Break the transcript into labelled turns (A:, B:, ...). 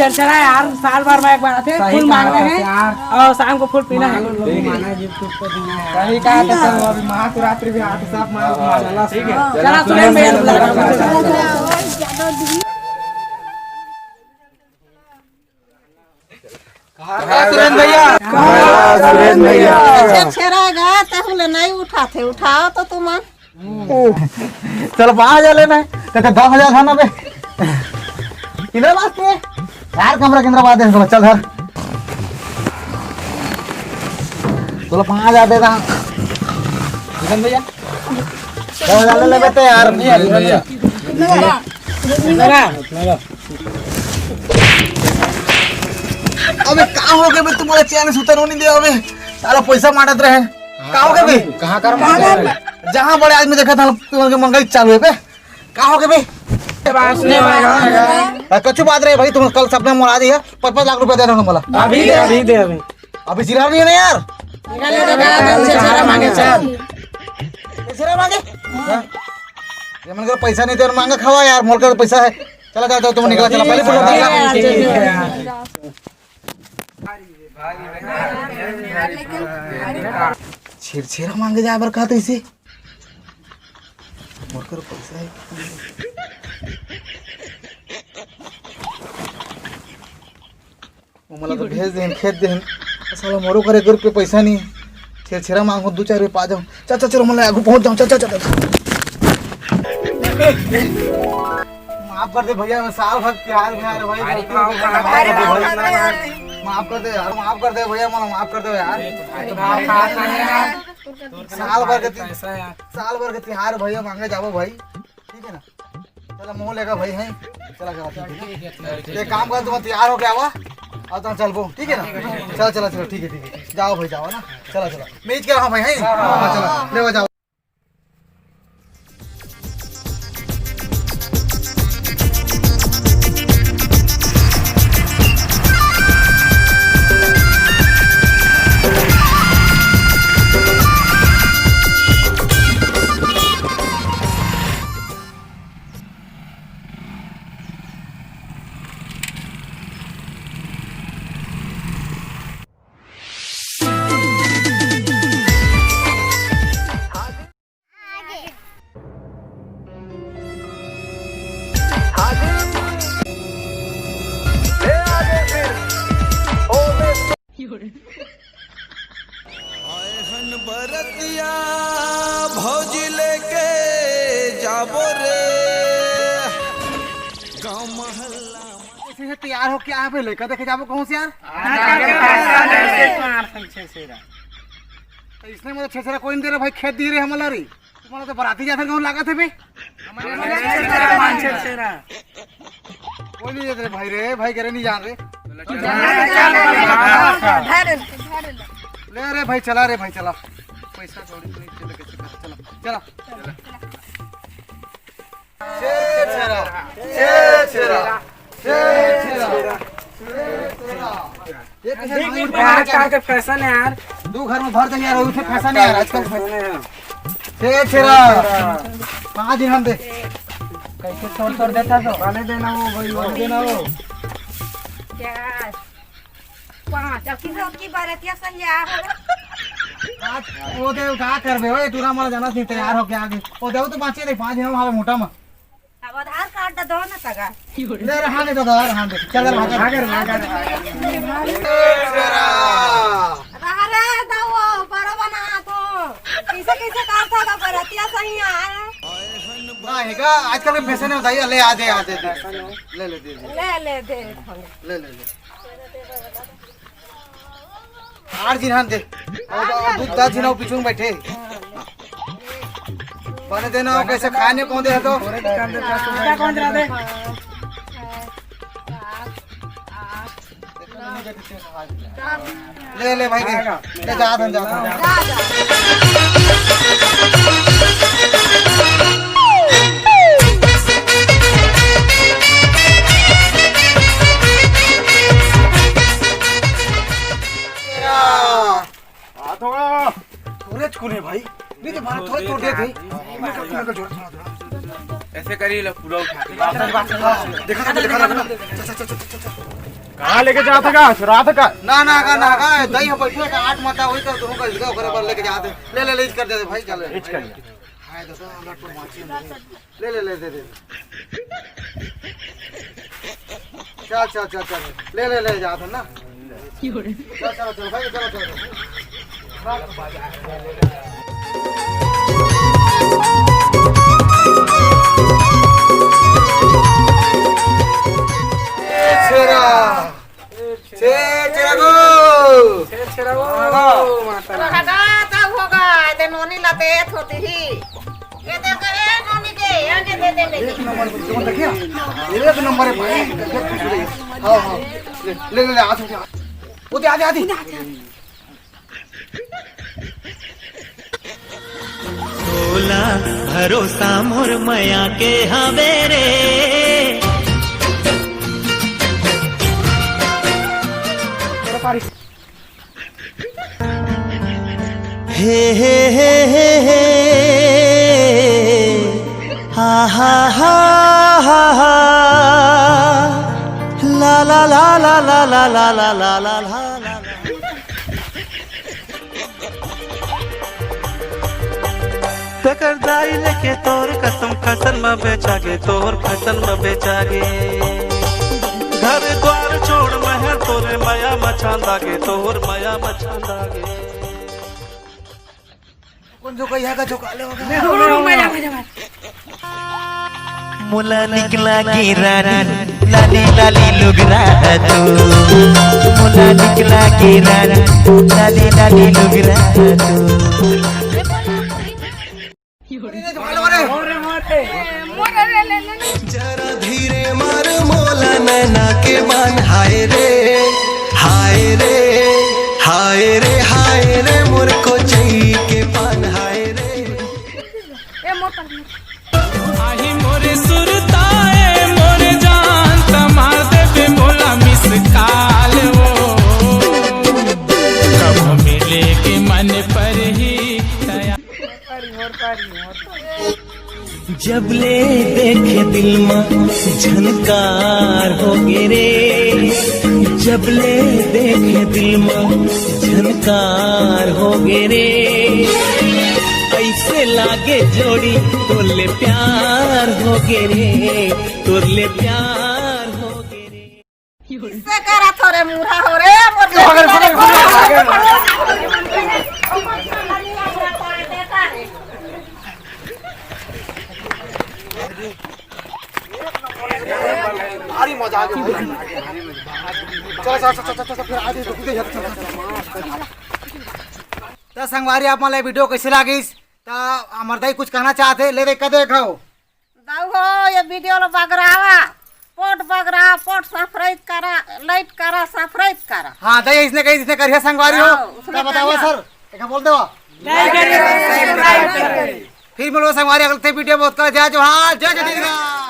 A: छेरछेरा यार, साल भर में एक बार आते फूल मांगते हैं और शाम को फूल पीना है।
B: सही कहा तो चलो अभी महाशिवरात्रि भी हाथ साफ मार ठीक है।
A: चला सुरेंद्र भैया बुला रहा हूं।
B: सुरेंद्र भैया
C: सुरेंद्र भैया
D: छेरागा तहुले नहीं उठाते, उठाओ तो तुम
C: चलो 5,000 लेना है तो 10,000 खाना पे किधर बात है यार, कमरा केंद्र बात है। चल घर चलो 5,000 देता हूँ भैया, 10,000 ले लेते यार। अबे कहाँ हो गए बे, तुम्हारे चैन सुतर नहीं दिया अबे, सारा पैसा मारत रहे। कहाँ हो गए बे?
B: कहाँ कर
C: जहाँ बड़े आदमी देखा था तुम्हारे मंगल चालू है पे, कहाँ हो गए बे? कच्चू बात रहे भाई, तुम कल सपना मोड़ा दिया 5-5 लाख रुपया दे रहा हूँ मला। अभी चिल्ला नहीं है ना यार, ये मन कर पैसा नहीं तो मांगा खावा यार, मोल कर पैसा है। चला जाओ तुम निकला, चला पहले छेरा मांगे जाए बर कहा तो इसे मोल कर पैसा है। वो मला तो भेज दें खेत दें, साला मोरो करे 1 रुपये पैसा नहीं, छेरा मांगो 2-4 रुपये पा जाओ। चल चलो मतलब आगू पहुंच जाऊँ। चल माफ कर दे भैया, मैं साल भर प्यार में यार भाई, माफ कर दे यार, माफ कर दे भैया, मला माफ कर दो यार। साल भर के त्योहार भैया मांगे जाओ भाई, ठीक है ना। चलो मुँह लेगा भाई है, चला एक काम कर, तुम तैयार हो गया हुआ और तुम चल वो, ठीक है ना। चलो ठीक है जाओ भाई, जाओ ना। चलो मीच के रहा भाई है, चलो ले जाओ।
E: बरतिया भौजी लेके जाबो रे गाँव महल्ला।
C: तैयार हो क्या पे लेकर देखे जाबो कहूँ से यार, इसने मुझे छेरा कोई नहीं दे रहा भाई, खेत दी रहे हमारा री, तुम्हारा तो बराती जाते कहूँ लागत है भाई, कोई नहीं देते भाई रे, भाई करे नहीं जान रहे। ले रे भाई, चला रे भाई, चला पैसा थोड़ी चला
B: आजकल के फैशन है यार,
C: 2 घर में भर देंगे यार, उसे फैशन है यार आजकल। छेरा 5 दिन हम दे,
B: कैसे छोड़ देता तो वाले देना हो भाई, वाले देना हो।
D: क्या 5 अब की बारातिया संजा
C: वो दे का करबे ओए, तूरा मला जाना नहीं तैयार हो के आगे ओ देव तो 5 दिन हम मोटा में
D: अब आधार कार्ड दो ना तगा
C: ले रहा ने तो रहा दे, चल भागर
D: अरे दाओ बड़ा बना तो कैसे करता था बारातिया सही आ
C: रहेगा आजकल के पैसे नहीं बताइए, ले आ दे ले 8 दिन हम दे और 10 दिन पीछू बैठे बने देना कैसे खाने कौन दे तो
A: कौन दे दे
C: ले भाई ले जा धन जा थोड़े भाई नहीं तो मारा थोड़े तोड़ दिए थे
B: ऐसे करिए पूरा उठा
C: देखा
B: कहाँ लेके जाते का रात का
C: ना दही हम बैठे का 8 माता वही कर दोनों का जगह ओकरे पर लेके जाते ले इच कर दे भाई चल
B: इच कर
C: हाय दादा हमरा तो माची ले दे चल ले जाते ना चल भाई चलो
D: नोनी लाते होती ही ये देख ए नोनी के आगे दे दे
C: एक नंबर पर जोन देखिए एक नंबर है भाई हां ले आ वो दे आधी
F: बोला भरोसा मोर मया के हवे रे हे हा ला ला ला ला ला ला ला ला ला ला ला बेकरदाई लेके तोर कसम फसल में बेचागे तोर फसल में बेचागे घर द्वार छोड़ महर तोरे माया मचांदागे तोर माया मचांदागे
C: कौन जो कहिया का जो काले होगा
F: मुला निकला गिराना लाली लाली लुगरा तू मुला निकला गिराना लाली लाली लुगरा तू जरा धीरे मार मोला नैना के मान हाय रे हाय रे हाय रे हाय रे मोर को चाहिए के पान हाय रे
E: आही मोरे सुरताए मोरे जान तमार देवे मोला मिस काल वो कब मिले के मन पर ही
F: जब ले देखे दिल में झनकार हो गे रे जब ले देखे दिल में झनकार हो गे रे ऐसे लागे जोड़ी तोरले प्यार हो गे रे तोरले प्यार हो गे रे
D: से करा थोरे मुरा हो रे
C: भारी मजा आ गया चल फिर आगे तो संगवारी आप मला वीडियो कैसे लागिस तो हमर दाई कुछ कहना चाहते ले देख देखाओ
D: दाऊ हो ये वीडियो लो बगरावा पोट सफराइज करा लाइट करा सफराइज करा
C: हाँ दाई इसने करिए संगवारी हो क्या बताओ सर एक बोल दो फिर मिलो संगवारी अगले वीडियो बहुत कर जय जोहार जय जय